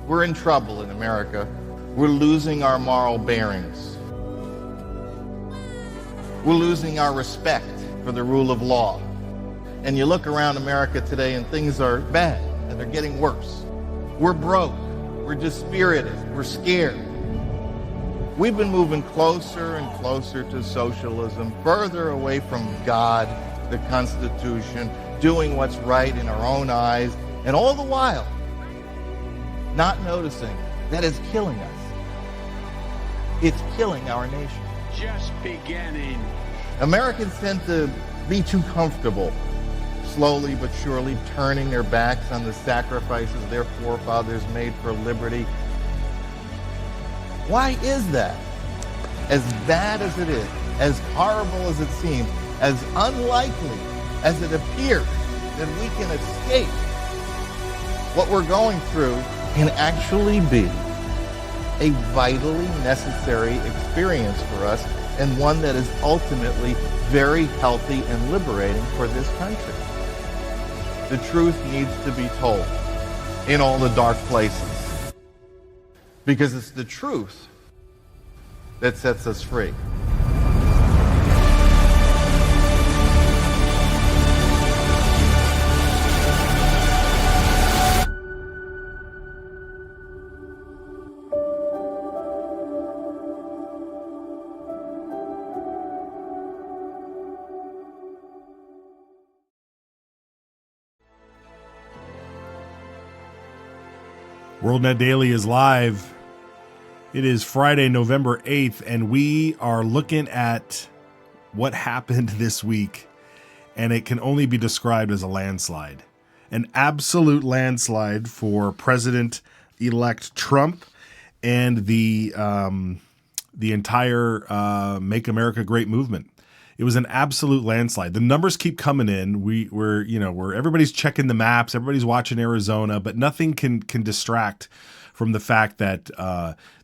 We're in trouble in America. We're losing our moral bearings. We're losing our respect for the rule of law. And you look around America today and things are bad and they're getting worse. We're broke. We're dispirited. We're scared. We've been moving closer and closer to socialism, further away from God, the Constitution, doing what's right in our own eyes, and all the while not noticing that it's killing us. It's killing our nation. Just beginning. Americans tend to be too comfortable, slowly but surely turning their backs on the sacrifices their forefathers made for liberty. Why is that? As bad as it is, as horrible as it seems, as unlikely as it appears that we can escape, what we're going through can actually be a vitally necessary experience for us, and one that is ultimately very healthy and liberating for this country. The truth needs to be told in all the dark places, because it's the truth that sets us free. WorldNetDaily is live. It is Friday, November 8th, and we are looking at what happened this week, and it can only be described as a landslide. An absolute landslide for President-elect Trump and the entire Make America Great movement. It was an absolute landslide. The numbers keep coming in. We're everybody's checking the maps, everybody's watching Arizona, but nothing can distract from the fact that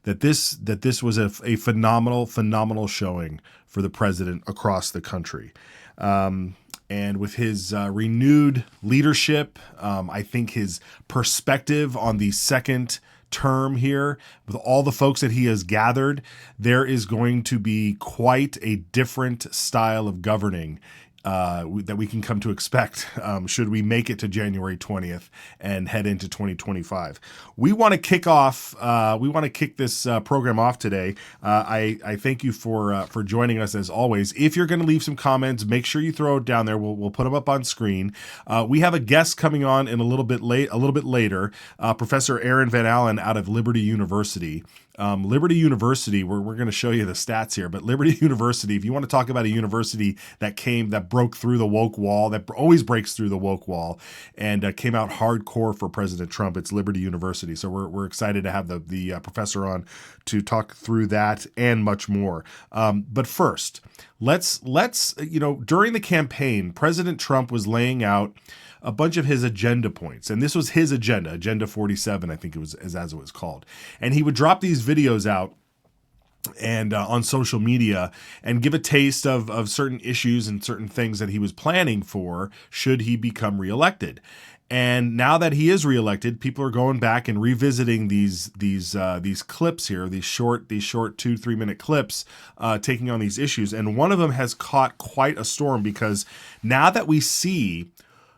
this was a phenomenal showing for the president across the country. And with his renewed leadership, I think his perspective on the second term here, with all the folks that he has gathered, there is going to be quite a different style of governing that we can come to expect should we make it to January 20th and head into 2025. We want to kick this program off today. I thank you for joining us as always. If you're going to leave some comments, make sure you throw it down there. We'll put them up on screen. We have a guest coming on in a little bit later, Professor Aaron Van Allen out of Liberty University. Liberty University, we're going to show you the stats here, but Liberty University, if you want to talk about a university that broke through the woke wall, that always breaks through the woke wall, and came out hardcore for President Trump, it's Liberty University. So we're excited to have the professor on to talk through that and much more. But first, let's during the campaign, President Trump was laying out a bunch of his agenda points. And this was his agenda 47, I think it was as it was called. And he would drop these videos out and on social media and give a taste of certain issues and certain things that he was planning for should he become reelected. And now that he is reelected, people are going back and revisiting these clips here, these short 2-3 minute clips, taking on these issues. And one of them has caught quite a storm, because now that we see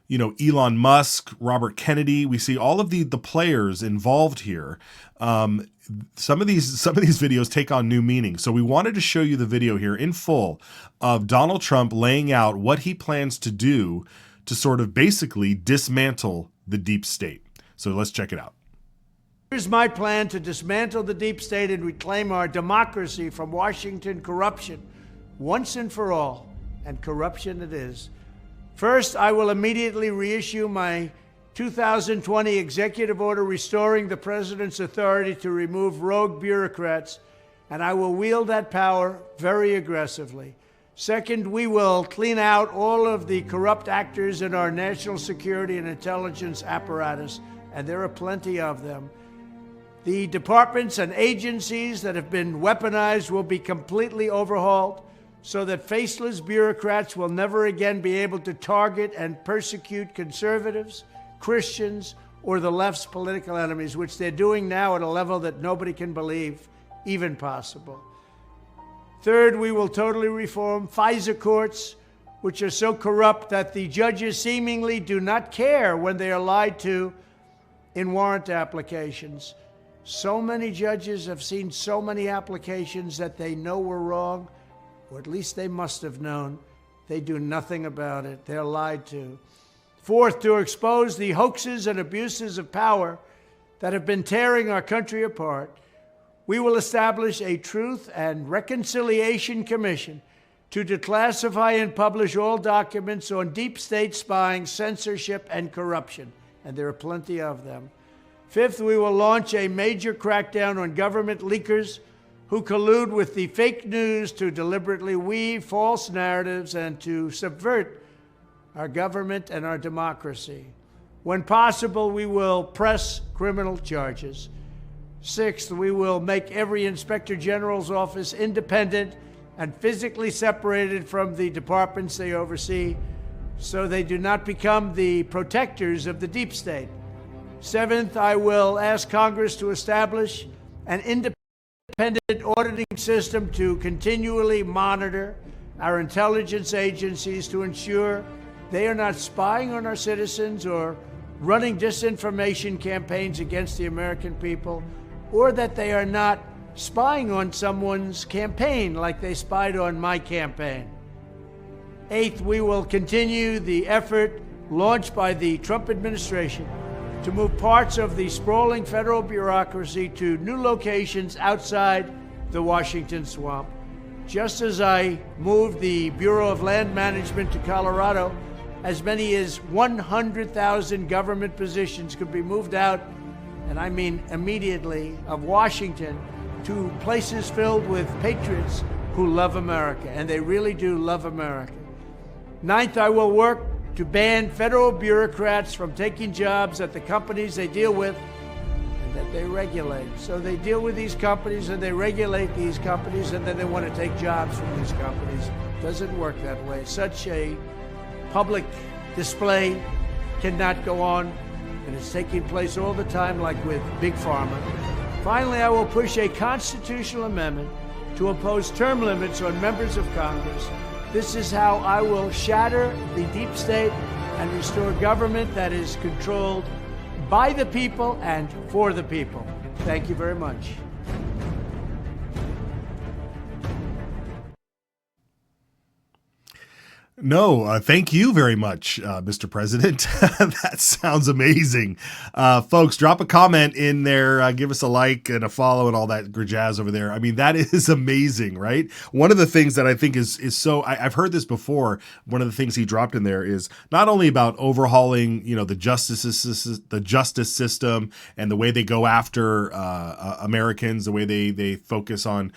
Elon Musk, Robert Kennedy, we see all of the players involved here. Some of these videos take on new meaning. So we wanted to show you the video here in full of Donald Trump laying out what he plans to do to sort of basically dismantle the deep state. So let's check it out. Here's my plan to dismantle the deep state and reclaim our democracy from Washington corruption once and for all. And corruption it is. First, I will immediately reissue my 2020 executive order restoring the president's authority to remove rogue bureaucrats, and I will wield that power very aggressively. Second, we will clean out all of the corrupt actors in our national security and intelligence apparatus, and there are plenty of them. The departments and agencies that have been weaponized will be completely overhauled, so that faceless bureaucrats will never again be able to target and persecute conservatives, Christians, or the left's political enemies, which they're doing now at a level that nobody can believe even possible. Third, we will totally reform FISA courts, which are so corrupt that the judges seemingly do not care when they are lied to in warrant applications. So many judges have seen so many applications that they know were wrong, or at least they must have known. They do nothing about it. They're lied to. Fourth, to expose the hoaxes and abuses of power that have been tearing our country apart, we will establish a Truth and Reconciliation Commission to declassify and publish all documents on deep state spying, censorship, and corruption. And there are plenty of them. Fifth, we will launch a major crackdown on government leakers who collude with the fake news to deliberately weave false narratives and to subvert our government and our democracy. When possible, we will press criminal charges. Sixth, we will make every Inspector General's office independent and physically separated from the departments they oversee so they do not become the protectors of the deep state. Seventh, I will ask Congress to establish an independent auditing system to continually monitor our intelligence agencies to ensure they are not spying on our citizens or running disinformation campaigns against the American people, or that they are not spying on someone's campaign like they spied on my campaign. Eighth, we will continue the effort launched by the Trump administration to move parts of the sprawling federal bureaucracy to new locations outside the Washington swamp. Just as I moved the Bureau of Land Management to Colorado, as many as 100,000 government positions could be moved out, and I mean immediately, of Washington to places filled with patriots who love America, and they really do love America. Ninth, I will work to ban federal bureaucrats from taking jobs at the companies they deal with and that they regulate. So they deal with these companies and they regulate these companies, and then they want to take jobs from these companies. Doesn't work that way. Such a public display cannot go on, and it's taking place all the time, like with Big Pharma. Finally, I will push a constitutional amendment to impose term limits on members of Congress. This is how I will shatter the deep state and restore government that is controlled by the people and for the people. Thank you very much. No, thank you very much, Mr. President. That sounds amazing. Folks, drop a comment in there, give us a like and a follow and all that jazz over there. I mean, that is amazing, right? One of the things that I think is so, I've heard this before. One of the things he dropped in there is not only about overhauling, the justice system and the way they go after Americans, the way they focus on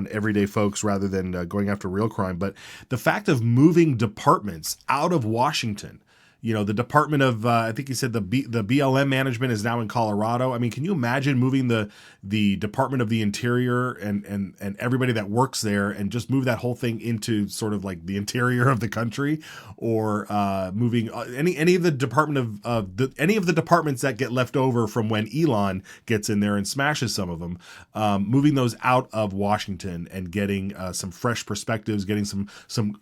everyday folks rather than going after real crime, but the fact of moving departments out of Washington. The Department of, I think he said the BLM management is now in Colorado. I mean, can you imagine moving the Department of the Interior and everybody that works there and just move that whole thing into sort of like the interior of the country, or moving any of the any of the departments that get left over from when Elon gets in there and smashes some of them, moving those out of Washington and getting some fresh perspectives, getting some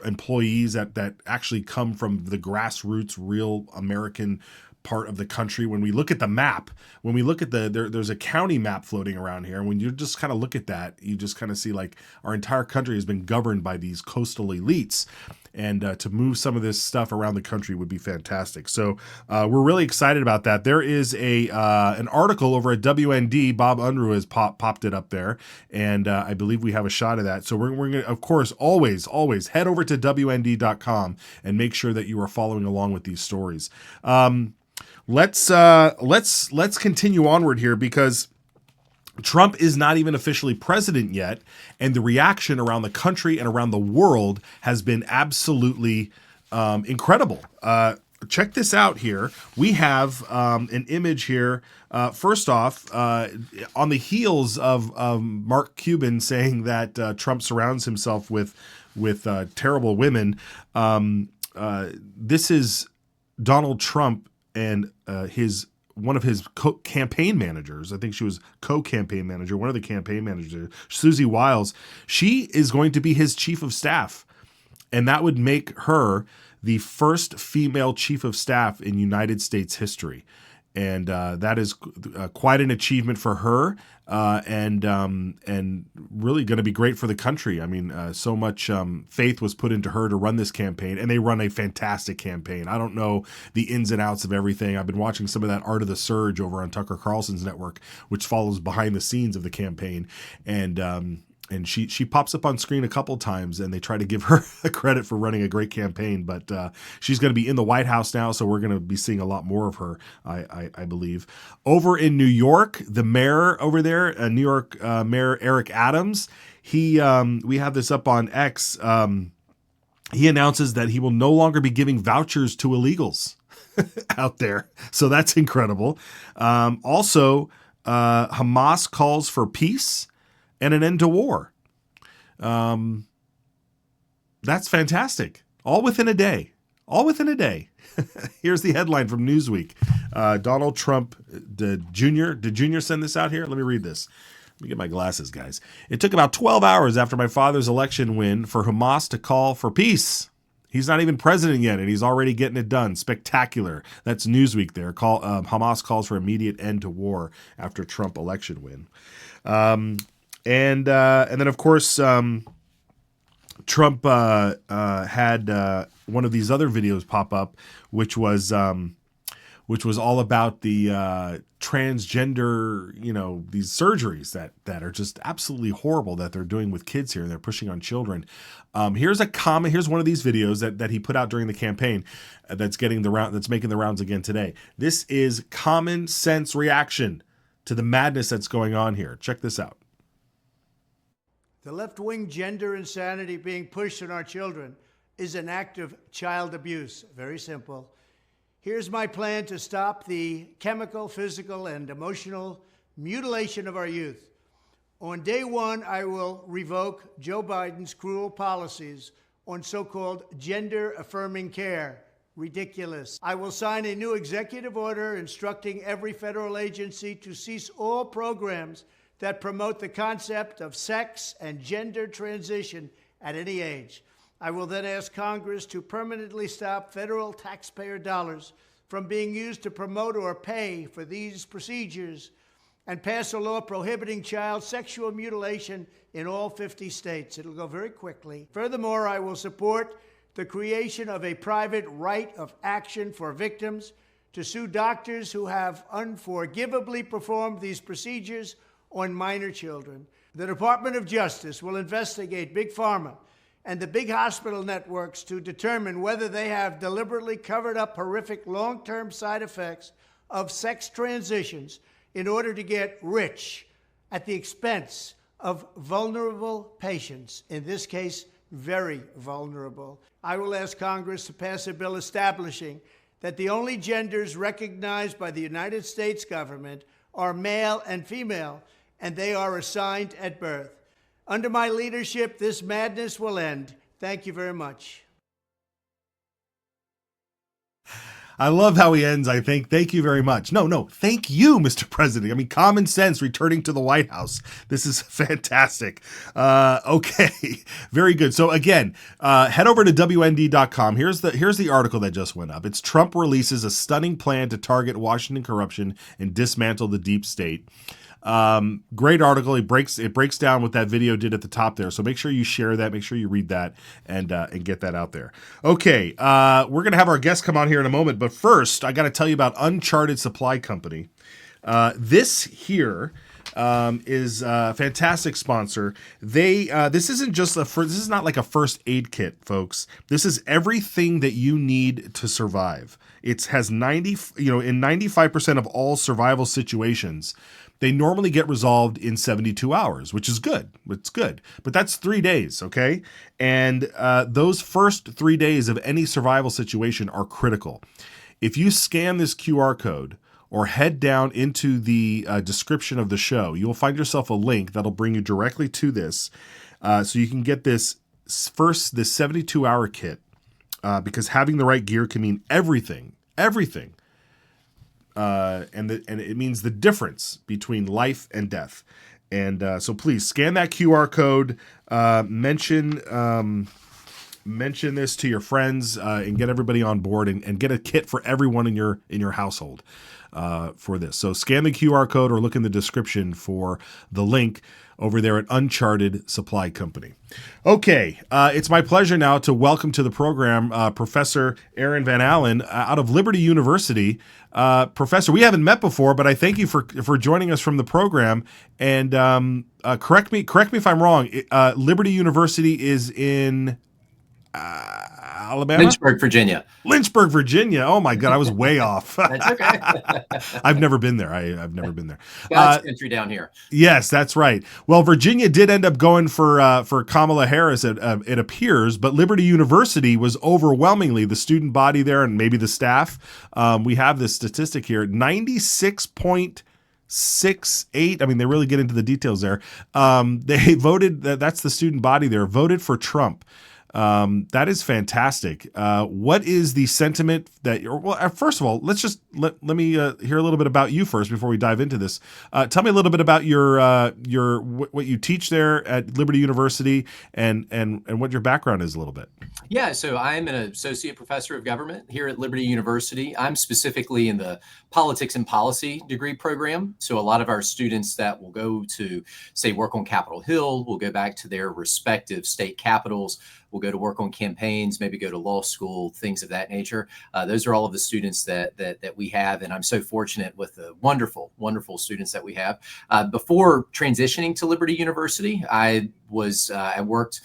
employees that actually come from the grassroots, real American part of the country. When we look at the map, when we look at there's a county map floating around here, and when you just kind of look at that, you just kind of see like our entire country has been governed by these coastal elites. And to move some of this stuff around the country would be fantastic. So we're really excited about that. There is an article over at WND. Bob Unruh has popped it up there, and I believe we have a shot of that. So we're going to, of course, always head over to WND.com and make sure that you are following along with these stories. Let's continue onward here, because Trump is not even officially president yet, and the reaction around the country and around the world has been absolutely incredible. Check this out here. We have an image here. First off, on the heels of Mark Cuban saying that Trump surrounds himself with terrible women, this is Donald Trump and his one of his campaign managers, I think she was co-campaign manager, one of the campaign managers, Susie Wiles, she is going to be his chief of staff. And that would make her the first female chief of staff in United States history. And that is quite an achievement for her, and really going to be great for the country. I mean, so much faith was put into her to run this campaign, and they run a fantastic campaign. I don't know the ins and outs of everything. I've been watching some of that Art of the Surge over on Tucker Carlson's network, which follows behind the scenes of the campaign, and she pops up on screen a couple times, and they try to give her credit for running a great campaign. But she's going to be in the White House now, so we're going to be seeing a lot more of her, I believe. Over in New York, the mayor over there, New York Mayor Eric Adams, we have this up on X. He announces that he will no longer be giving vouchers to illegals out there. So that's incredible. Also, Hamas calls for peace and an end to war. That's fantastic. All within a day. Here's the headline from Newsweek. Donald Trump, did Junior send this out here? Let me read this. Let me get my glasses, guys. It took about 12 hours after my father's election win for Hamas to call for peace. He's not even president yet, and he's already getting it done. Spectacular. That's Newsweek there. Hamas calls for immediate end to war after Trump election win. And then, of course, Trump had one of these other videos pop up, which was all about the transgender, these surgeries that are just absolutely horrible that they're doing with kids here, and they're pushing on children. Here's one of these videos that he put out during the campaign that's making the rounds again today. This is common sense reaction to the madness that's going on here. Check this out. The left-wing gender insanity being pushed on our children is an act of child abuse. Very simple. Here's my plan to stop the chemical, physical, and emotional mutilation of our youth. On day one, I will revoke Joe Biden's cruel policies on so-called gender-affirming care. Ridiculous. I will sign a new executive order instructing every federal agency to cease all programs that promote the concept of sex and gender transition at any age. I will then ask Congress to permanently stop federal taxpayer dollars from being used to promote or pay for these procedures and pass a law prohibiting child sexual mutilation in all 50 states. It'll go very quickly. Furthermore, I will support the creation of a private right of action for victims to sue doctors who have unforgivably performed these procedures on minor children. The Department of Justice will investigate Big Pharma and the big hospital networks to determine whether they have deliberately covered up horrific long-term side effects of sex transitions in order to get rich at the expense of vulnerable patients, in this case, very vulnerable. I will ask Congress to pass a bill establishing that the only genders recognized by the United States government are male and female, and they are assigned at birth. Under my leadership, this madness will end. Thank you very much. I love how he ends, I think. Thank you very much. No, thank you, Mr. President. I mean, common sense returning to the White House. This is fantastic. Okay, very good. So again, head over to WND.com. Here's the article that just went up. It's Trump releases a stunning plan to target Washington corruption and dismantle the deep state. Great article. It breaks down what that video did at the top there. So make sure you share that. Make sure you read that and get that out there. Okay. We're going to have our guest come on here in a moment, but first I got to tell you about Uncharted Supply Company. This here is a fantastic sponsor. This isn't just this is not like a first aid kit, folks. This is everything that you need to survive. It has in 95% of all survival situations, they normally get resolved in 72 hours, which is good. It's good. But that's 3 days, okay? And those first 3 days of any survival situation are critical. If you scan this QR code or head down into the description of the show, you'll find yourself a link that'll bring you directly to this. So you can get this 72-hour kit because having the right gear can mean everything. and it means the difference between life and death. And so please scan that QR code, mention this to your friends, and get everybody on board, and get a kit for everyone in your household for this. So scan the QR code or look in the description for the link over there at Uncharted Supply Company. Okay, it's my pleasure now to welcome to the program Professor Aaron Van Allen out of Liberty University. Professor, we haven't met before, but I thank you for joining us from the program. And correct me if I'm wrong. Liberty University is in Alabama? Lynchburg, Virginia. Lynchburg, Virginia. Oh my God, I was way off. That's okay. I've never been there. I've never been there. God's country down here. Yes, that's right. Well, Virginia did end up going for Kamala Harris, it appears, but Liberty University was overwhelmingly the student body there, and maybe the staff. We have this statistic here: 96.68. I mean, they really get into the details there. They voted. That's the student body there. Voted for Trump. That is fantastic. What is the sentiment first of all, let me hear a little bit about you first before we dive into this. Tell me a little bit about your what you teach there at Liberty University and what your background is a little bit. Yeah, so I'm an associate professor of government here at Liberty University. I'm specifically in the politics and policy degree program. So a lot of our students that will go to, say, work on Capitol Hill will go back to their respective state capitals. We'll go to work on campaigns, maybe go to law school, things of that nature. Those are all of the students that we have, and I'm so fortunate with the wonderful, wonderful students that we have. Before transitioning to Liberty University, I worked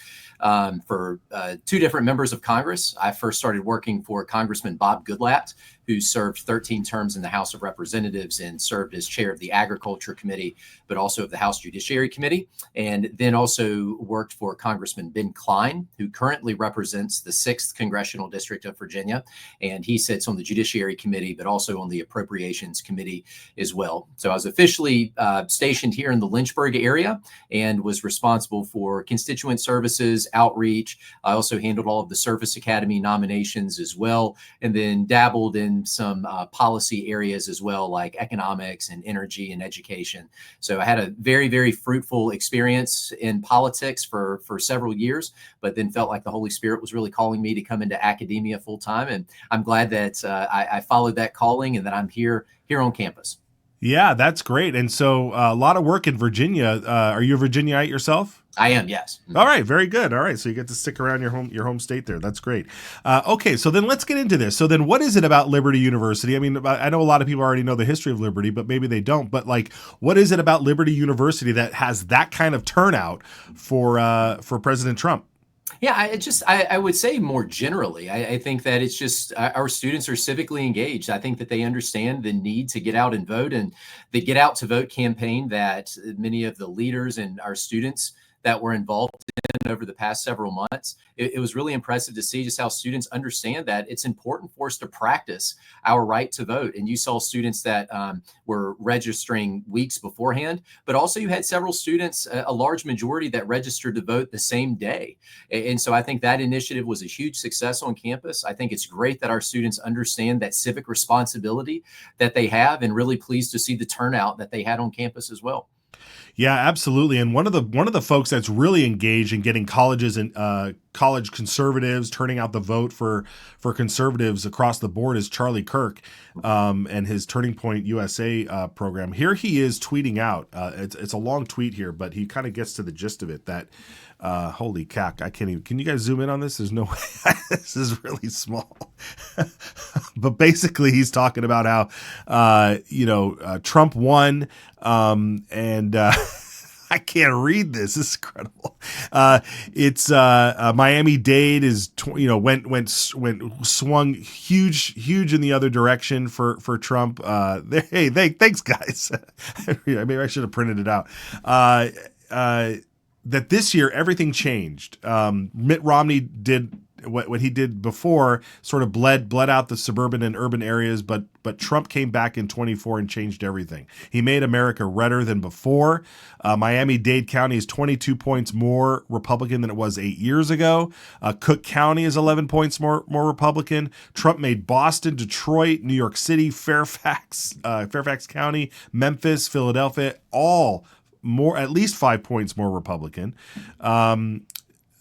for two different members of Congress. I first started working for Congressman Bob Goodlatte, who served 13 terms in the House of Representatives and served as chair of the Agriculture Committee, but also of the House Judiciary Committee. And then also worked for Congressman Ben Cline, who currently represents the 6th Congressional District of Virginia. And he sits on the Judiciary Committee, but also on the Appropriations Committee as well. So I was officially stationed here in the Lynchburg area and was responsible for constituent services, outreach. I also handled all of the Service Academy nominations as well, and then dabbled in some policy areas as well, like economics and energy and education. So I had a very, very fruitful experience in politics for several years, but then felt like the Holy Spirit was really calling me to come into academia full time. And I'm glad that I followed that calling and that I'm here on campus. Yeah, that's great. And so a lot of work in Virginia. Are you a Virginiaite yourself? I am, yes. All right, very good. All right, so you get to stick around your home state there. That's great. Okay, so then let's get into this. So then, what is it about Liberty University? I mean, I know a lot of people already know the history of Liberty, but maybe they don't. But like, what is it about Liberty University that has that kind of turnout for President Trump? Yeah, I would say more generally, I think that it's just our students are civically engaged. I think that they understand the need to get out and vote, and the Get Out to Vote campaign that many of the leaders and our students that were involved in over the past several months. It was really impressive to see just how students understand that it's important for us to practice our right to vote. And you saw students that were registering weeks beforehand, but also you had several students, a large majority that registered to vote the same day. And so I think that initiative was a huge success on campus. I think it's great that our students understand that civic responsibility that they have, and really pleased to see the turnout that they had on campus as well. Yeah, absolutely. And one of the folks that's really engaged in getting colleges and college conservatives turning out the vote for conservatives across the board is Charlie Kirk and his Turning Point USA program. Here he is tweeting out. It's a long tweet here, but he kind of gets to the gist of it. That holy cack, I can't even. Can you guys zoom in on this? There's no way. This is really small. But basically, he's talking about how Trump won, and I can't read this. This is incredible. It's Miami-Dade is swung huge in the other direction for Trump. Thanks guys. Maybe I should have printed it out. That this year everything changed. Mitt Romney what he did before sort of bled out the suburban and urban areas, but Trump came back in 24 and changed everything. He made America redder than before. Miami-Dade County is 22 points more Republican than it was 8 years ago. Cook County is 11 points more Republican. Trump made Boston, Detroit, New York City, Fairfax County, Memphis, Philadelphia, all more, at least 5 points more Republican.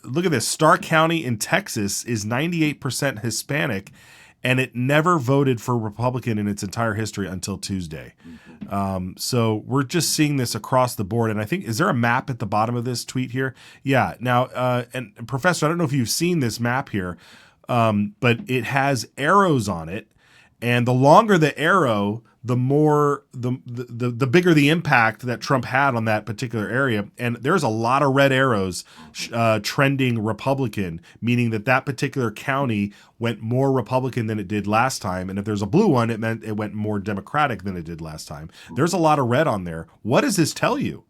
Look at this. Starr County in Texas is 98% Hispanic, and it never voted for Republican in its entire history until Tuesday. So we're just seeing this across the board. And I think, is there a map at the bottom of this tweet here? Yeah. Now, and Professor, I don't know if you've seen this map here, but it has arrows on it. And the longer the arrow, the more the bigger the impact that Trump had on that particular area. And there's a lot of red arrows trending Republican, meaning that particular county went more Republican than it did last time. And if there's a blue one, it meant it went more Democratic than it did last time. There's a lot of red on there. What does this tell you?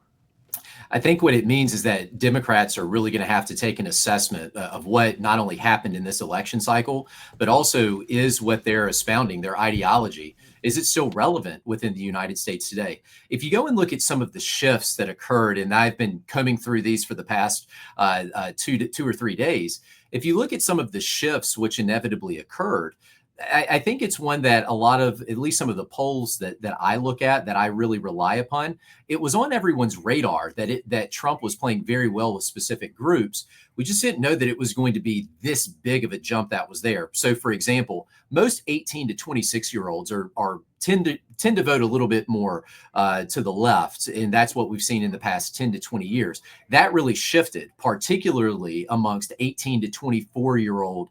I think what it means is that Democrats are really going to have to take an assessment of what not only happened in this election cycle, but also is what they're espounding, their ideology. Is it still relevant within the United States today? If you go and look at some of the shifts that occurred, and I've been combing through these for the past 2 or 3 days, if you look at some of the shifts which inevitably occurred, I think it's one that a lot of, at least some of the polls that I look at, that I really rely upon, it was on everyone's radar that Trump was playing very well with specific groups. We just didn't know that it was going to be this big of a jump that was there. So, for example, most 18 to 26-year-olds tend to vote a little bit more to the left, and that's what we've seen in the past 10 to 20 years. That really shifted, particularly amongst 18 to 24-year-old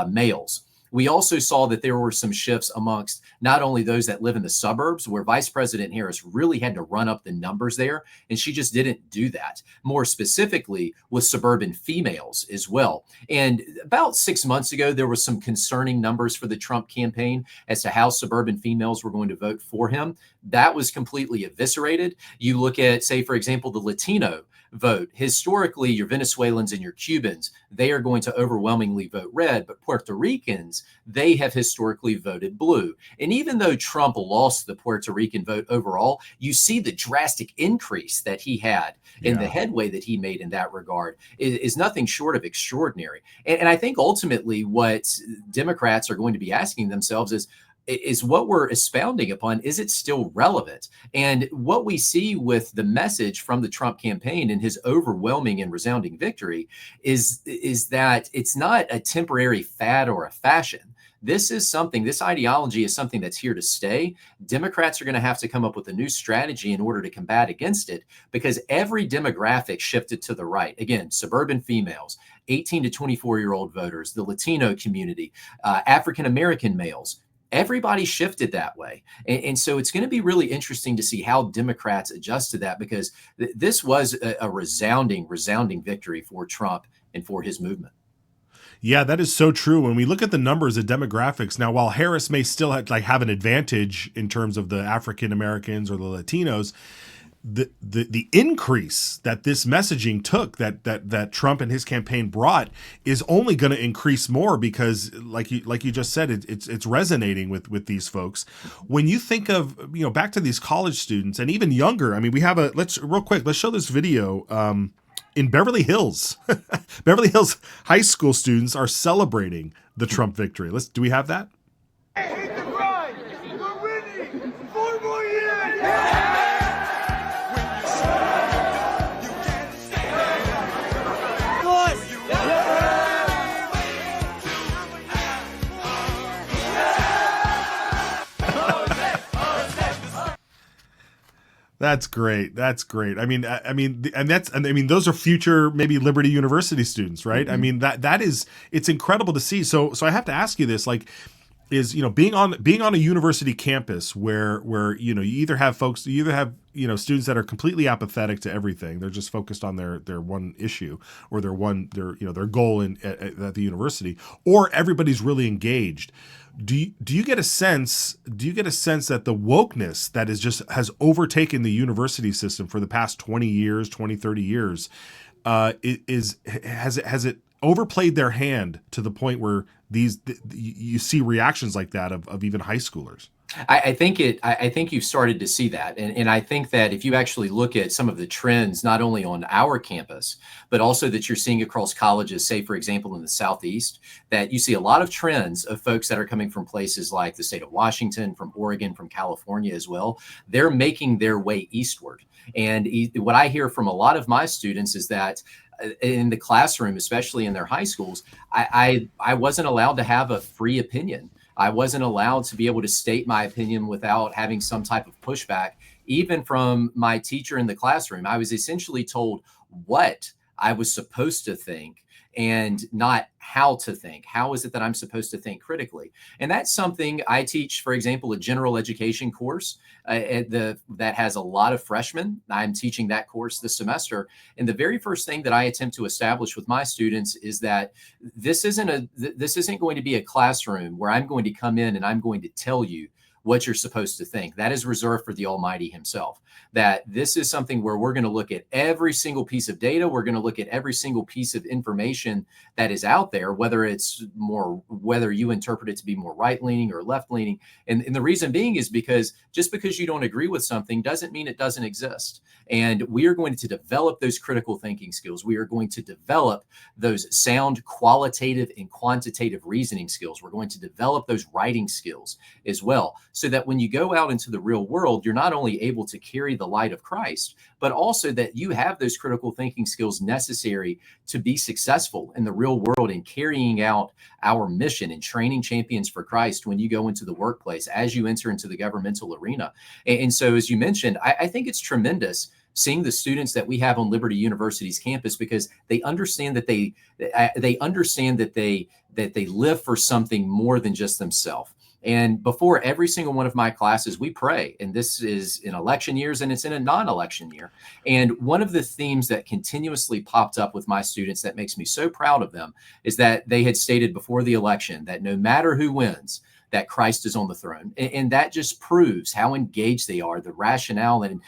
males. We also saw that there were some shifts amongst not only those that live in the suburbs, where Vice President Harris really had to run up the numbers there, and she just didn't do that. More specifically, with suburban females as well. And about 6 months ago, there was some concerning numbers for the Trump campaign as to how suburban females were going to vote for him. That was completely eviscerated. You look at, say, for example, the Latino vote. Historically, your Venezuelans and your Cubans, they are going to overwhelmingly vote red, but Puerto Ricans, they have historically voted blue. And even though Trump lost the Puerto Rican vote overall, you see the drastic increase that he had and the headway that he made in that regard is nothing short of extraordinary. And I think ultimately what Democrats are going to be asking themselves is what we're expounding upon, is it still relevant? And what we see with the message from the Trump campaign and his overwhelming and resounding victory is that it's not a temporary fad or a fashion. This ideology is something that's here to stay. Democrats are going to have to come up with a new strategy in order to combat against it, because every demographic shifted to the right. Again, suburban females, 18 to 24-year-old voters, the Latino community, African-American males. Everybody shifted that way. And so it's going to be really interesting to see how Democrats adjust to that, because this was a resounding victory for Trump and for his movement. Yeah, that is so true. When we look at the numbers, of demographics, now while Harris may still have an advantage in terms of the African Americans or the Latinos, the increase that this messaging took, that Trump and his campaign brought, is only going to increase more, because like you just said, it's resonating with these folks. When you think of, back to these college students and even younger, I mean, we have let's show this video. In Beverly Hills, Beverly Hills high school students are celebrating the Trump victory. Do we have that? I hate the grind. We're winning. 4 more years. That's great. That's great. I mean, those are future maybe Liberty University students, right? Mm-hmm. I mean, it's incredible to see. So I have to ask you this, is being on a university campus where you either have students that are completely apathetic to everything, they're just focused on their one issue or their goal at the university, or everybody's really engaged. Do you get a sense that the wokeness that has overtaken the university system for the past 20 years, 20, 30 years, has it overplayed their hand to the point where you see reactions like that of even high schoolers. I think you've started to see that. And I think that if you actually look at some of the trends, not only on our campus, but also that you're seeing across colleges, say, for example, in the Southeast, that you see a lot of trends of folks that are coming from places like the state of Washington, from Oregon, from California as well. They're making their way eastward. And what I hear from a lot of my students is that in the classroom, especially in their high schools, I wasn't allowed to have a free opinion. I wasn't allowed to be able to state my opinion without having some type of pushback, even from my teacher in the classroom. I was essentially told what I was supposed to think and not how to think. How is it that I'm supposed to think critically? And that's something I teach, for example, a general education course that has a lot of freshmen. I'm teaching that course this semester. And the very first thing that I attempt to establish with my students is that this isn't going to be a classroom where I'm going to come in and I'm going to tell you what you're supposed to think. That is reserved for the Almighty himself. That this is something where we're going to look at every single piece of data. We're going to look at every single piece of information that is out there, whether you interpret it to be more right-leaning or left-leaning. And the reason being is because just because you don't agree with something doesn't mean it doesn't exist. And we are going to develop those critical thinking skills. We are going to develop those sound qualitative and quantitative reasoning skills. We're going to develop those writing skills as well, so that when you go out into the real world, you're not only able to carry the light of Christ, but also that you have those critical thinking skills necessary to be successful in the real world in carrying out our mission and training champions for Christ when you go into the workplace, as you enter into the governmental arena. And so, as you mentioned, I think it's tremendous seeing the students that we have on Liberty University's campus, because they understand that they live for something more than just themselves. And before every single one of my classes, we pray. And this is in election years and it's in a non-election year. And one of the themes that continuously popped up with my students that makes me so proud of them is that they had stated before the election that no matter who wins, that Christ is on the throne. And that just proves how engaged they are, the rationale and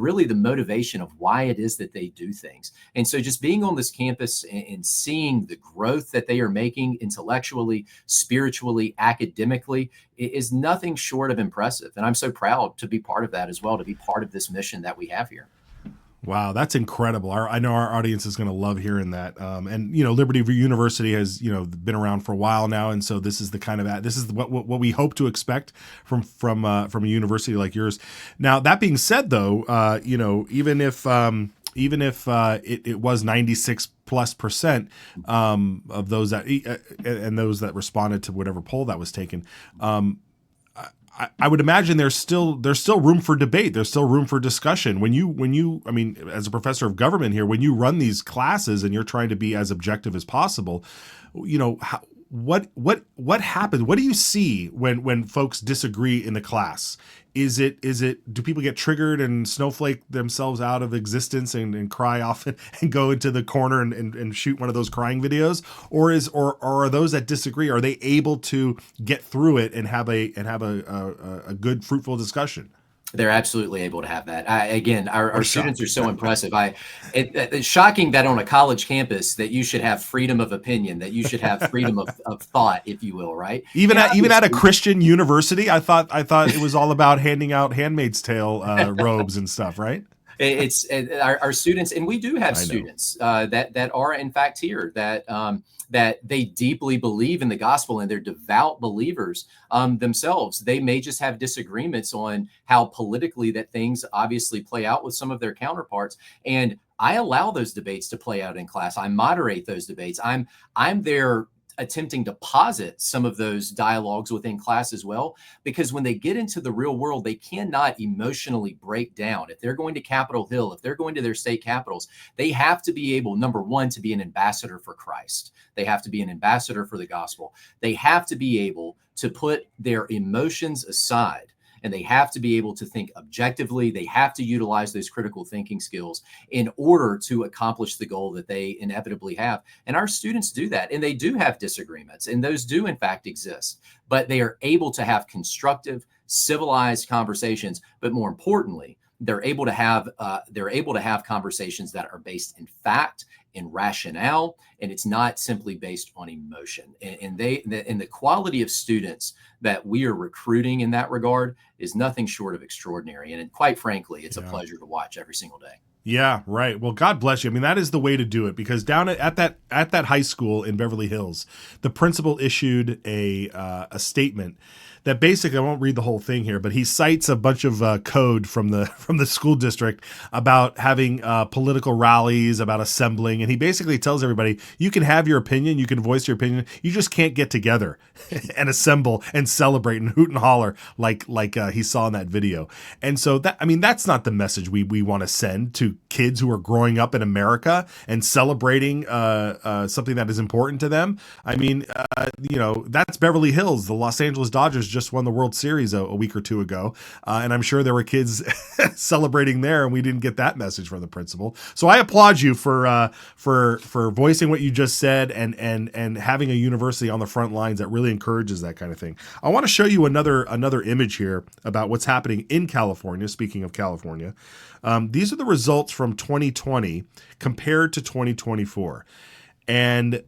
really the motivation of why it is that they do things. And so just being on this campus and seeing the growth that they are making intellectually, spiritually, academically is nothing short of impressive. And I'm so proud to be part of that as well, to be part of this mission that we have here. Wow, that's incredible. I know our audience is going to love hearing that. And Liberty University has been around for a while now, and so this is the kind of this is what we hope to expect from a university like yours. Now, that being said, though, even if it was 96+% of those and those that responded to whatever poll that was taken. I would imagine there's still room for debate. There's still room for discussion. When you, I mean, as a professor of government here, when you run these classes and you're trying to be as objective as possible, what happens? What do you see when folks disagree in the class? Do people get triggered and snowflake themselves out of existence and cry off and go into the corner and shoot one of those crying videos? Or are those that disagree, are they able to get through it and have a good, fruitful discussion? They're absolutely able to have that. Our students are so impressive. It's shocking that on a college campus that you should have freedom of opinion, that you should have freedom of thought, if you will, right? Even at a Christian university, I thought it was all about handing out Handmaid's Tale robes and stuff, right? It's our students, and we do have students that are in fact here that they deeply believe in the gospel and they're devout believers themselves. They may just have disagreements on how politically that things obviously play out with some of their counterparts. And I allow those debates to play out in class. I moderate those debates. I'm there attempting to posit some of those dialogues within class as well, because when they get into the real world, they cannot emotionally break down. If they're going to Capitol Hill, if they're going to their state capitals, they have to be able, number one, to be an ambassador for Christ. They have to be an ambassador for the gospel. They have to be able to put their emotions aside, and they have to be able to think objectively. They have to utilize those critical thinking skills in order to accomplish the goal that they inevitably have. And our students do that, and they do have disagreements, and those do in fact exist, but they are able to have constructive, civilized conversations. But more importantly, they're able to have conversations that are based in fact, in rationale, and it's not simply based on emotion. And the quality of students that we are recruiting in that regard is nothing short of extraordinary. And quite frankly, it's a pleasure to watch every single day. Yeah, right. Well, God bless you. I mean, that is the way to do it, because down at that high school in Beverly Hills, the principal issued a statement that basically, I won't read the whole thing here, but he cites a bunch of code from the school district about having political rallies, about assembling, and he basically tells everybody, you can have your opinion, you can voice your opinion, you just can't get together and assemble and celebrate and hoot and holler like he saw in that video. And so that's not the message we want to send to kids who are growing up in America and celebrating something that is important to them. I mean, that's Beverly Hills. The Los Angeles Dodgers just won the World Series a week or two ago, and I'm sure there were kids celebrating there, and we didn't get that message from the principal. So I applaud you for voicing what you just said and having a university on the front lines that really encourages that kind of thing. I want to show you another image here about what's happening in California. Speaking of California, these are the results from 2020 compared to 2024, and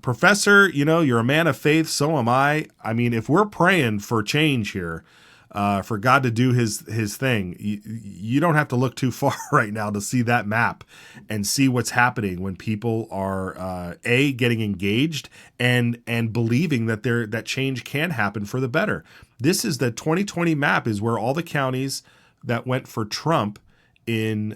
Professor, you're a man of faith, so am I. I mean, if we're praying for change here, for God to do his thing, you don't have to look too far right now to see that map and see what's happening when people are getting engaged and believing that change can happen for the better. This is the 2020 map, is where all the counties that went for Trump in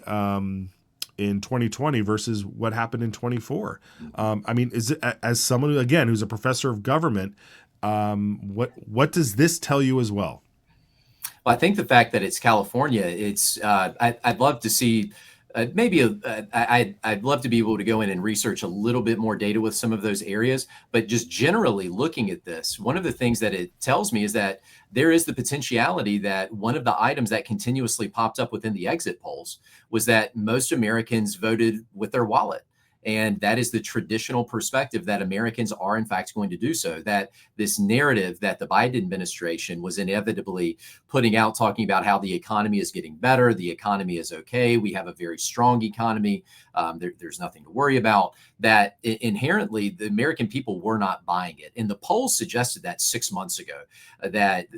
2020 versus what happened in 24. I mean, is it, as someone who, again, who's a professor of government, what does this tell you as well? Well, I think the fact that it's California, I'd love to see I'd love to be able to go in and research a little bit more data with some of those areas, but just generally looking at this, one of the things that it tells me is that there is the potentiality that one of the items that continuously popped up within the exit polls was that most Americans voted with their wallet. And that is the traditional perspective, that Americans are in fact going to do so, that this narrative that the Biden administration was inevitably putting out, talking about how the economy is getting better, the economy is okay, we have a very strong economy, there's nothing to worry about, that inherently the American people were not buying it. And the polls suggested that 6 months ago, that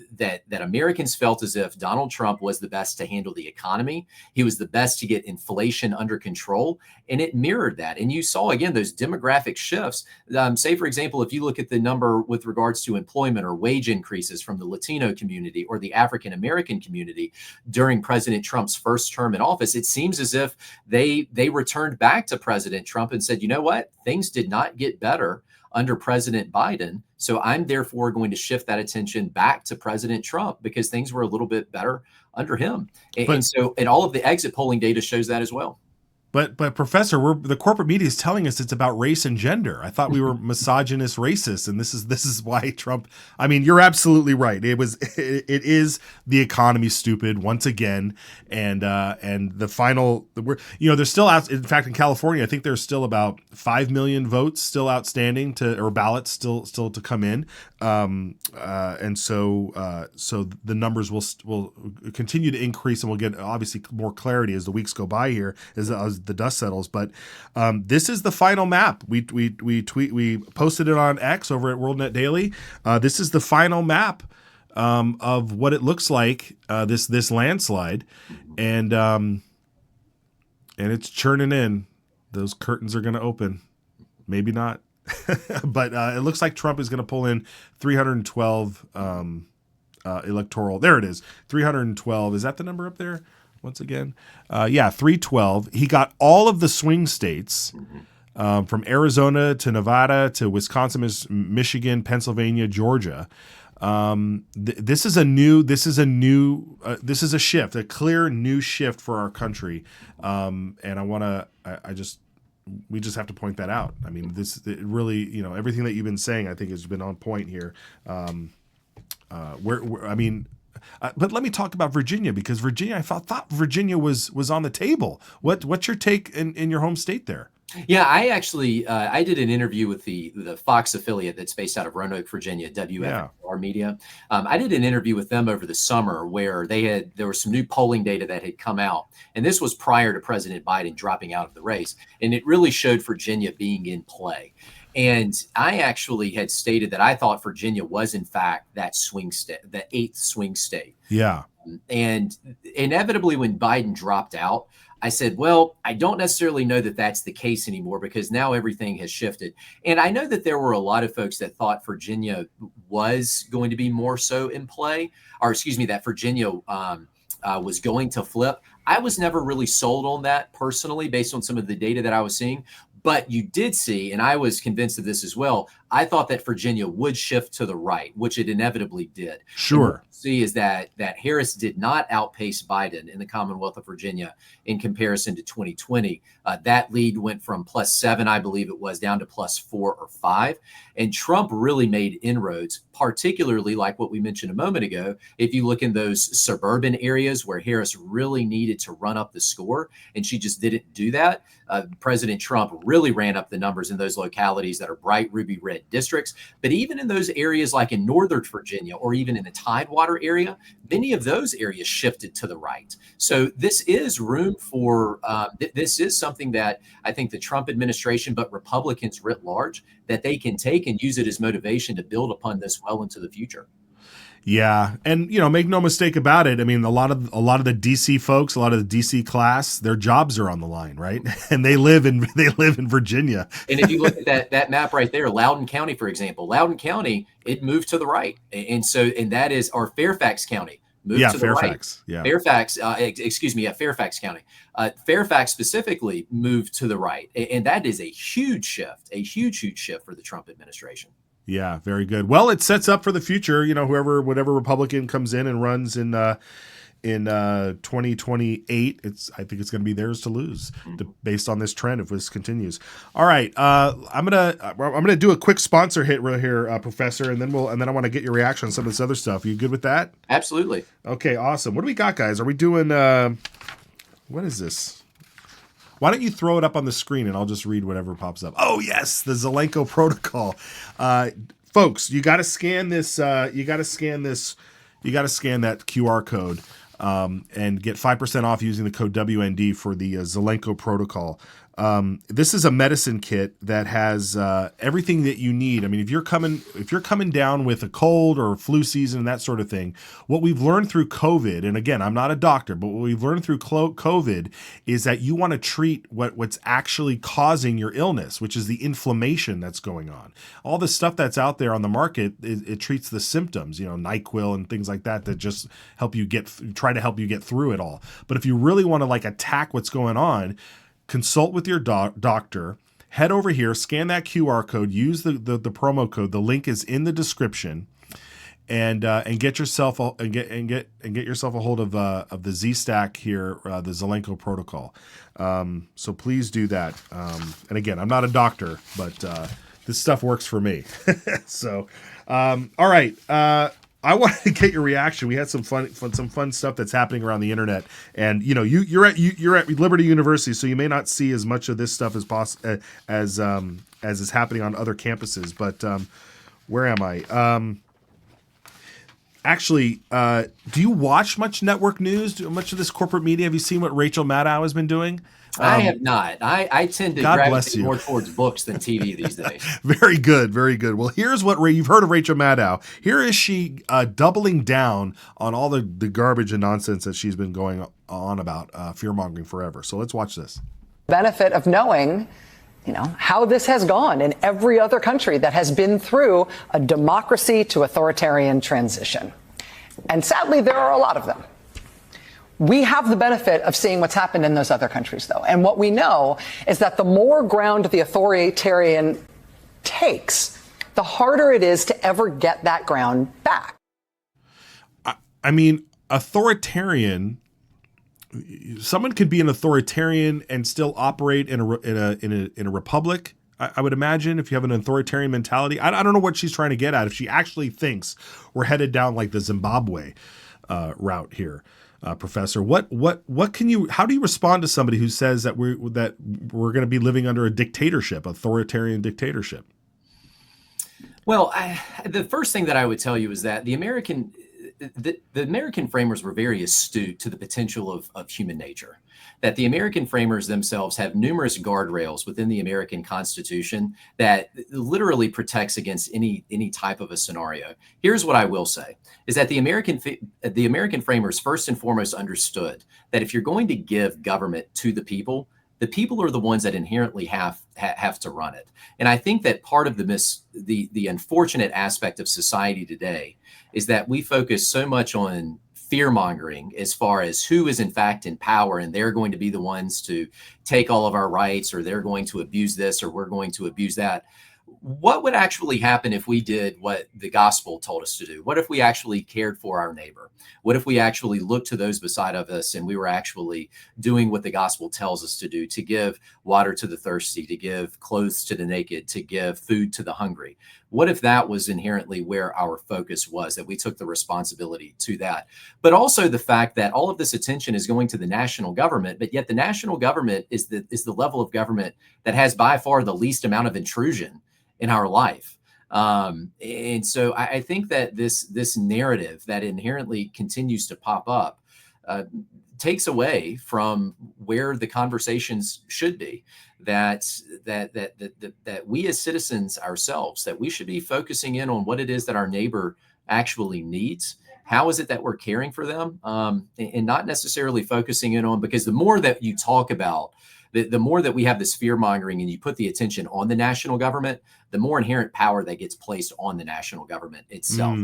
Americans felt as if Donald Trump was the best to handle the economy. He was the best to get inflation under control. And it mirrored that. And you saw, again, those demographic shifts. Say, for example, if you look at the number with regards to employment or wage increases from the Latino community or the African-American community during President Trump's first term in office, it seems as if they returned back to President Trump and said, you know what, things did not get better under President Biden. So I'm therefore going to shift that attention back to President Trump because things were a little bit better under him. And all of the exit polling data shows that as well. But Professor, the corporate media is telling us it's about race and gender. I thought we were misogynist racists, and this is why Trump. I mean, you're absolutely right. It is the economy stupid once again, and the final. There's still out. In fact, in California, I think there's still about 5 million votes still outstanding or ballots still to come in, and so the numbers will continue to increase, and we'll get obviously more clarity as the weeks go by here as the dust settles. But this is the final map. We posted it on X over at WorldNetDaily. This is the final map of what it looks like, this landslide, and it's churning in. Those curtains are going to open. Maybe not, but it looks like Trump is going to pull in 312 electoral. There it is, 312. Is that the number up there? Once again, 312. He got all of the swing states, from Arizona to Nevada to Wisconsin, Michigan, Pennsylvania, Georgia. This is a shift, a clear new shift for our country, and we just have to point that out. I mean, it really, everything that you've been saying, I think, has been on point here. But let me talk about Virginia, because I thought Virginia was on the table. What's your take in your home state there? Yeah, I actually I did an interview with the Fox affiliate that's based out of Roanoke, Virginia, WFR Media. I did an interview with them over the summer where there was some new polling data that had come out, and this was prior to President Biden dropping out of the race, and it really showed Virginia being in play. And I actually had stated that I thought Virginia was in fact that swing state, the 8th swing state. Yeah. And inevitably, when Biden dropped out, I said, well, I don't necessarily know that that's the case anymore because now everything has shifted. And I know that there were a lot of folks that thought Virginia was going to be more so in play, or excuse me, that Virginia was going to flip. I was never really sold on that personally based on some of the data that I was seeing. But you did see, and I was convinced of this as well, I thought that Virginia would shift to the right, which it inevitably did. Sure. See is that Harris did not outpace Biden in the Commonwealth of Virginia in comparison to 2020. That lead went from +7, I believe it was, down to +4 or 5. And Trump really made inroads, particularly like what we mentioned a moment ago. If you look in those suburban areas where Harris really needed to run up the score, and she just didn't do that, President Trump really ran up the numbers in those localities that are bright ruby red districts. But even in those areas like in Northern Virginia or even in the Tidewater area, many of those areas shifted to the right. So this is room for, this is something that I think the Trump administration, but Republicans writ large, that they can take and use it as motivation to build upon this well into the future. Yeah, and make no mistake about it. I mean, a lot of the DC folks, a lot of the DC class, their jobs are on the line, right? And they live in Virginia. And if you look at that map right there, Loudoun County, for example, Loudoun County, it moved to the right, and that is our Fairfax County moved to the Fairfax, right. Yeah, Fairfax. Fairfax County. Fairfax specifically moved to the right, and that is a huge shift for the Trump administration. Yeah, very good. Well, it sets up for the future. Whatever Republican comes in and runs in 2028, I think it's going to be theirs to lose, based on this trend if this continues. All right, I'm gonna do a quick sponsor hit right here, Professor, and then I want to get your reaction on some of this other stuff. Are you good with that? Absolutely. Okay, awesome. What do we got, guys? Are we doing? What is this? Why don't you throw it up on the screen and I'll just read whatever pops up. Oh, yes, the Zelenko protocol. Folks, you got to scan this. You got to scan that QR code and get 5% off using the code WND for the Zelenko protocol. This is a medicine kit that has everything that you need. I mean, if you're coming down with a cold or flu season and that sort of thing, what we've learned through COVID, and again, I'm not a doctor, but what we've learned through COVID is that you want to treat what's actually causing your illness, which is the inflammation that's going on. All the stuff that's out there on the market, it treats the symptoms, NyQuil and things like that just try to help you get through it all. But if you really want to attack what's going on, consult with your doctor, head over here, scan that QR code, use the promo code. The link is in the description, and get yourself a hold of the Z-Stack here, the Zelenko protocol. So please do that. And again, I'm not a doctor, but this stuff works for me. So, all right. I wanted to get your reaction. We had some fun stuff that's happening around the internet, and you're at Liberty University, so you may not see as much of this stuff as is happening on other campuses. But where am I? Actually, do you watch much network news? Much of this corporate media? Have you seen what Rachel Maddow has been doing? I have not. I tend to gravitate more towards books than TV these days. Very good, very good. Well, here's what you've heard of Rachel Maddow. Here is she doubling down on all the garbage and nonsense that she's been going on about fear-mongering forever. So let's watch this. Benefit of knowing, how this has gone in every other country that has been through a democracy to authoritarian transition. And sadly, there are a lot of them. We have the benefit of seeing what's happened in those other countries, though. And what we know is that the more ground the authoritarian takes, the harder it is to ever get that ground back. I mean, authoritarian. Someone could be an authoritarian and still operate in a republic. I would imagine, if you have an authoritarian mentality. I don't know what she's trying to get at. If she actually thinks we're headed down like the Zimbabwe route here. Professor. How do you respond to somebody who says that we're going to be living under a dictatorship, authoritarian dictatorship? Well, the first thing that I would tell you is that the American framers were very astute to the potential of human nature. That the American framers themselves have numerous guardrails within the American Constitution that literally protects against any type of a scenario. Here's what I will say, is that the American framers first and foremost understood that if you're going to give government to the people are the ones that inherently have to run it. And I think that part of the unfortunate aspect of society today is that we focus so much on fear mongering as far as who is in fact in power, and they're going to be the ones to take all of our rights, or they're going to abuse this, or we're going to abuse that. What would actually happen if we did what the gospel told us to do? What if we actually cared for our neighbor? What if we actually looked to those beside of us and we were actually doing what the gospel tells us to do, to give water to the thirsty, to give clothes to the naked, to give food to the hungry? What if that was inherently where our focus was, that we took the responsibility to that? But also the fact that all of this attention is going to the national government, but yet the national government is the level of government that has by far the least amount of intrusion in our life. And so I think that this narrative that inherently continues to pop up takes away from where the conversations should be, that we as citizens ourselves, that we should be focusing in on what it is that our neighbor actually needs. How is it that we're caring for them? And not necessarily focusing in on, because the more that you talk about, the more that we have this fear mongering and you put the attention on the national government, the more inherent power that gets placed on the national government itself.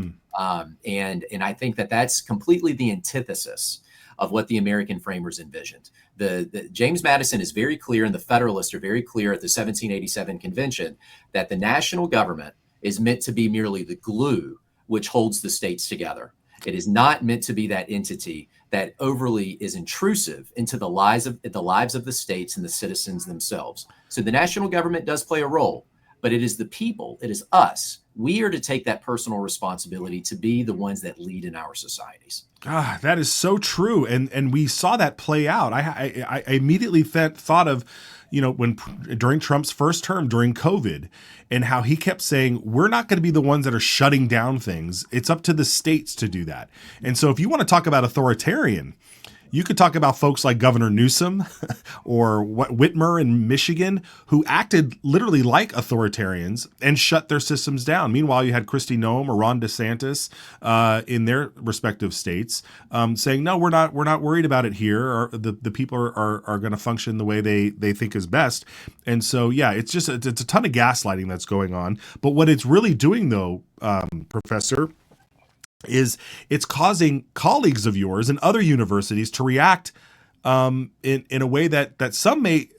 And I think that that's completely the antithesis of what the American framers envisioned. The James Madison is very clear, and the Federalists are very clear at the 1787 convention, that the national government is meant to be merely the glue which holds the states together. It is not meant to be that entity that overly is intrusive into the lives of the states and the citizens themselves. So the national government does play a role, but it is the people, it is us. We are to take that personal responsibility to be the ones that lead in our societies. Ah, that is so true, and we saw that play out. I immediately thought of, when during Trump's first term, during COVID, and how he kept saying, we're not going to be the ones that are shutting down things. It's up to the states to do that. And so if you want to talk about authoritarian, you could talk about folks like Governor Newsom or Whitmer in Michigan, who acted literally like authoritarians and shut their systems down. Meanwhile, you had Kristi Noem or Ron DeSantis in their respective states saying, no, we're not worried about it here. Or the people are going to function the way they think is best. And so, yeah, it's a ton of gaslighting that's going on. But what it's really doing, though, Professor, is it's causing colleagues of yours and other universities to react in a way that some may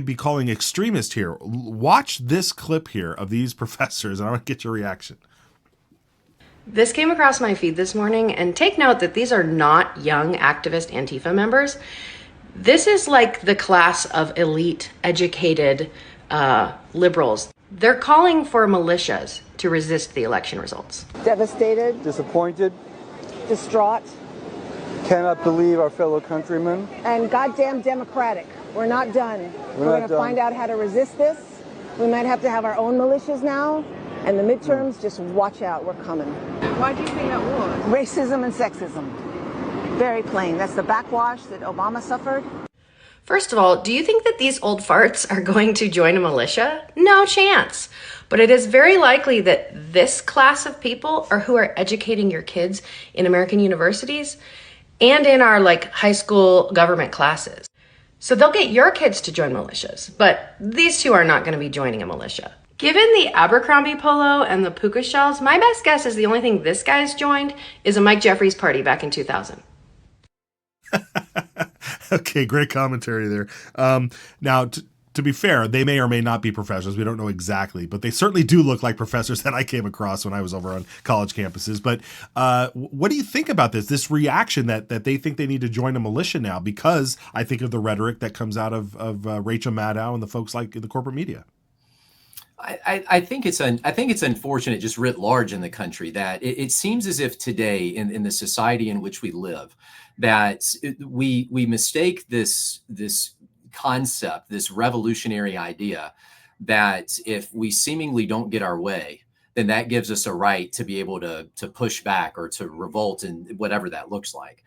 be calling extremist here. Watch this clip here of these professors, and I want to get your reaction. This came across my feed this morning, and take note that these are not young activist Antifa members. This is like the class of elite, educated liberals. They're calling for militias to resist the election results. Devastated, Disappointed, distraught, cannot believe our fellow countrymen. and goddamn democratic. We're not done. We're not going to done. find out how to resist this. We might have to have our own militias now. And the midterms, just watch out. We're coming. Why do you think that was? Racism and sexism. Very plain. That's the backwash that Obama suffered. First of all, do you think that these old farts are going to join a militia? No chance. But it is very likely that this class of people are who are educating your kids in American universities and in our high school government classes. So they'll get your kids to join militias, but these two are not going to be joining a militia. Given the Abercrombie polo and the puka shells, my best guess is the only thing this guy's joined is a Mike Jeffries party back in 2000. Okay, great commentary there. Now, to be fair, they may or may not be professors. We don't know exactly, but they certainly do look like professors that I came across when I was over on college campuses. But what do you think about this reaction that they think they need to join a militia now? Because I think of the rhetoric that comes out of Rachel Maddow and the folks like the corporate media. I think it's unfortunate, just writ large in the country, that it seems as if today in the society in which we live, that we mistake this concept, this revolutionary idea, that if we seemingly don't get our way, then that gives us a right to be able to push back or to revolt, and whatever that looks like.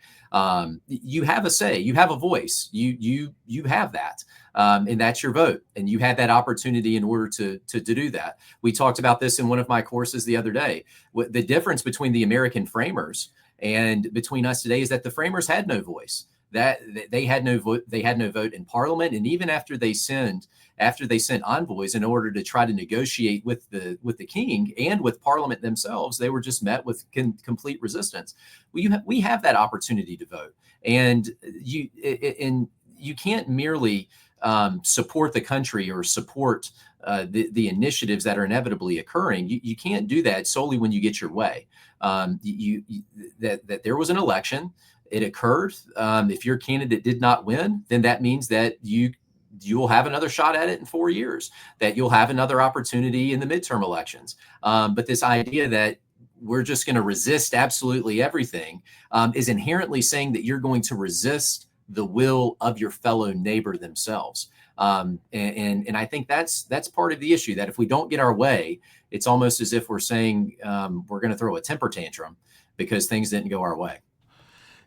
You have a say, you have a voice, you have that. And that's your vote. And you had that opportunity in order to do that. We talked about this in one of my courses the other day. The difference between the American framers and between us today is that the framers had no voice. That they had no vote. They had no vote in Parliament. And even after they sent envoys in order to try to negotiate with the king and with Parliament themselves, they were just met with complete resistance. We have that opportunity to vote, and you can't merely support the country or support the initiatives that are inevitably occurring. You can't do that solely when you get your way. That there was an election, it occurred. If your candidate did not win, then that means that you'll have another shot at it in 4 years, that you'll have another opportunity in the midterm elections. But this idea that we're just going to resist absolutely everything is inherently saying that you're going to resist the will of your fellow neighbor themselves. And I think that's part of the issue, that if we don't get our way, it's almost as if we're saying we're going to throw a temper tantrum because things didn't go our way.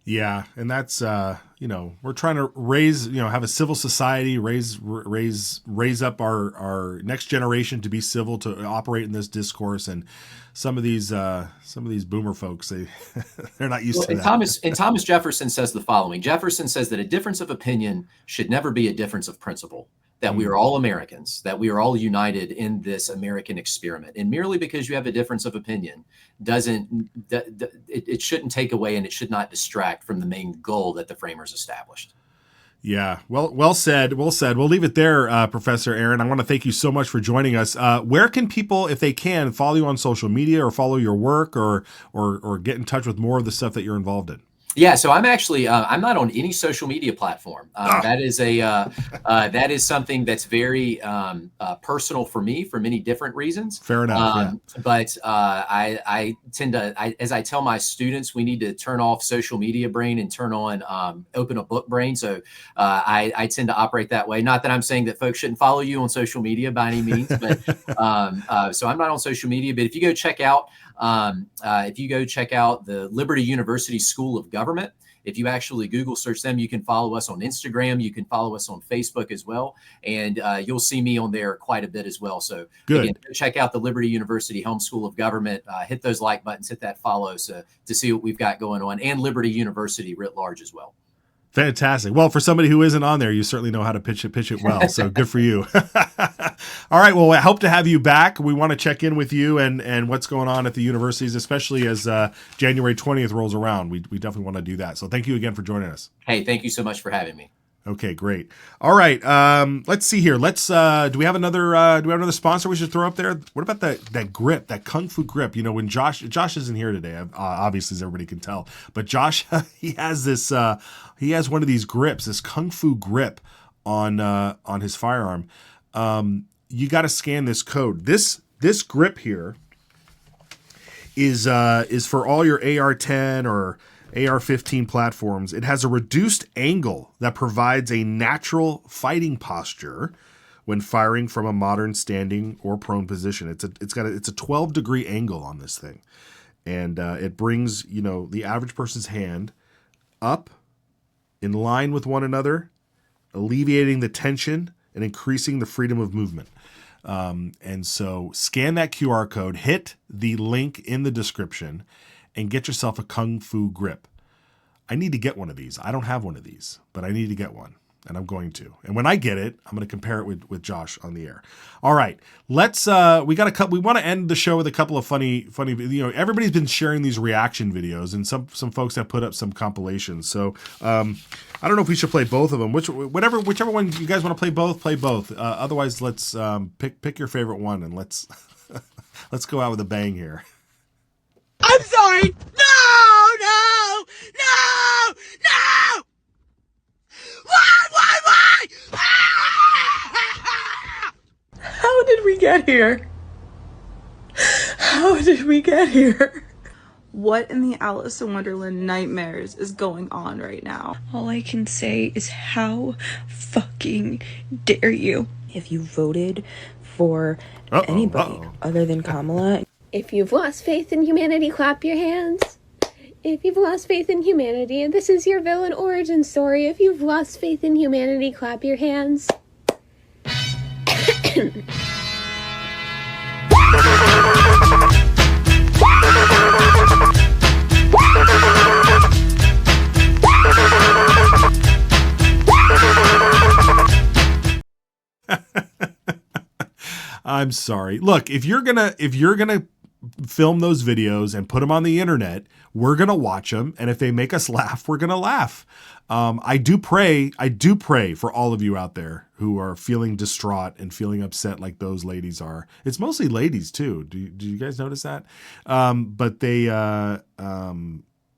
Yeah, and that's we're trying to raise, have a civil society, raise up our next generation to be civil, to operate in this discourse. And some of these boomer folks, they're not used to that. Thomas Jefferson says the following. Jefferson says that a difference of opinion should never be a difference of principle. That we are all Americans, that we are all united in this American experiment. And merely because you have a difference of opinion it shouldn't take away, and it should not distract from the main goal that the framers established. Yeah, well said. We'll leave it there, Professor Aaron. I want to thank you so much for joining us. Where can people, if they can, follow you on social media or follow your work or get in touch with more of the stuff that you're involved in? Yeah, so I'm actually I'm not on any social media platform. That is something that's very personal for me for many different reasons. Fair enough. But I tend to, as I tell my students, we need to turn off social media brain and turn on open a book brain. So I tend to operate that way. Not that I'm saying that folks shouldn't follow you on social media by any means, but so I'm not on social media. But if you go check out the Liberty University School of Government, if you actually Google search them, you can follow us on Instagram. You can follow us on Facebook as well. And you'll see me on there quite a bit as well. So again, check out the Liberty University Helm School of Government. Hit those like buttons, hit that follow to see what we've got going on, and Liberty University writ large as well. Fantastic. Well, for somebody who isn't on there, you certainly know how to pitch it well. So good for you. All right. Well, I hope to have you back. We want to check in with you and what's going on at the universities, especially as January 20th rolls around. We definitely want to do that. So thank you again for joining us. Hey, thank you so much for having me. Okay, great. All right. Let's see here. Do we have another sponsor we should throw up there? What about that grip, that Kung Fu grip? When Josh isn't here today, obviously, as everybody can tell, but Josh, he has one of these grips, this Kung Fu grip on his firearm. You got to scan this code. This grip here is for all your AR-10 or AR-15 platforms. It has a reduced angle that provides a natural fighting posture when firing from a modern standing or prone position. It's a 12-degree angle on this thing, and it brings the average person's hand up in line with one another, alleviating the tension and increasing the freedom of movement. And so scan that QR code, hit the link in the description, and get yourself a Kung Fu grip. I need to get one of these. I don't have one of these, but I need to get one, and I'm going to. And when I get it, I'm going to compare it with Josh on the air. All right, let's. We want to end the show with a couple of funny. Everybody's been sharing these reaction videos, and some folks have put up some compilations. So I don't know if we should play both of them. Whichever one you guys want to play both, play both. Otherwise, let's pick your favorite one, and let's let's go out with a bang here. I'm sorry! No! Why? How did we get get here? How did we get here? What in the Alice in Wonderland nightmares is going on right now? All I can say is how fucking dare you? If you voted for anybody other than Kamala. If you've lost faith in humanity, clap your hands. If you've lost faith in humanity, and this is your villain origin story, if you've lost faith in humanity, clap your hands. I'm sorry. Look, if you're gonna film those videos and put them on the internet, we're gonna watch them, and if they make us laugh, we're gonna laugh. I do pray for all of you out there who are feeling distraught and feeling upset like those ladies are. It's mostly ladies too. Do you guys notice that?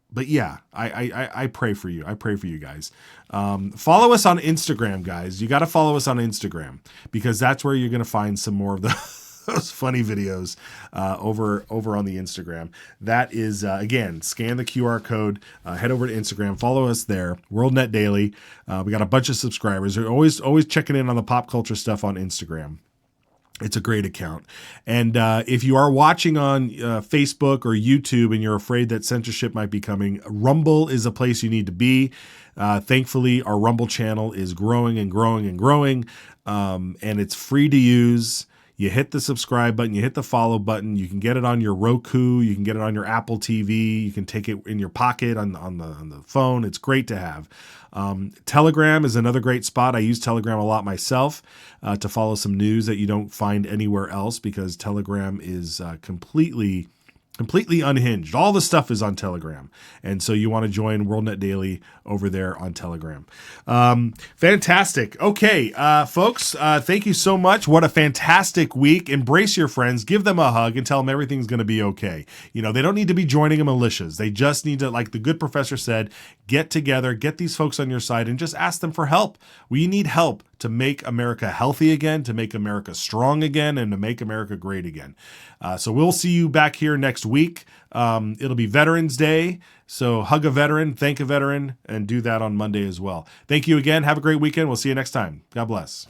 But yeah, I pray for you. I pray for you guys. Follow us on Instagram, guys. You got to follow us on Instagram because that's where you're going to find some more of those funny videos over on the Instagram. That is, again, scan the QR code, head over to Instagram, follow us there, WorldNetDaily. We got a bunch of subscribers. We're always checking in on the pop culture stuff on Instagram. It's a great account. And if you are watching on Facebook or YouTube and you're afraid that censorship might be coming, Rumble is a place you need to be. Thankfully, our Rumble channel is growing and growing and growing, and it's free to use. You hit the subscribe button, you hit the follow button. You can get it on your Roku, you can get it on your Apple TV, you can take it in your pocket on the phone. It's great to have. Telegram is another great spot. I use Telegram a lot myself to follow some news that you don't find anywhere else because Telegram is completely unhinged. All the stuff is on Telegram. And so you want to join WorldNetDaily over there on Telegram. Fantastic. Okay, folks, thank you so much. What a fantastic week. Embrace your friends. Give them a hug and tell them everything's going to be okay. You know, they don't need to be joining militias. They just need to, like the good professor said, get together, get these folks on your side, and just ask them for help. We need help to make America healthy again, to make America strong again, and to make America great again. So we'll see you back here next week. It'll be Veterans Day. So hug a veteran, thank a veteran, and do that on Monday as well. Thank you again. Have a great weekend. We'll see you next time. God bless.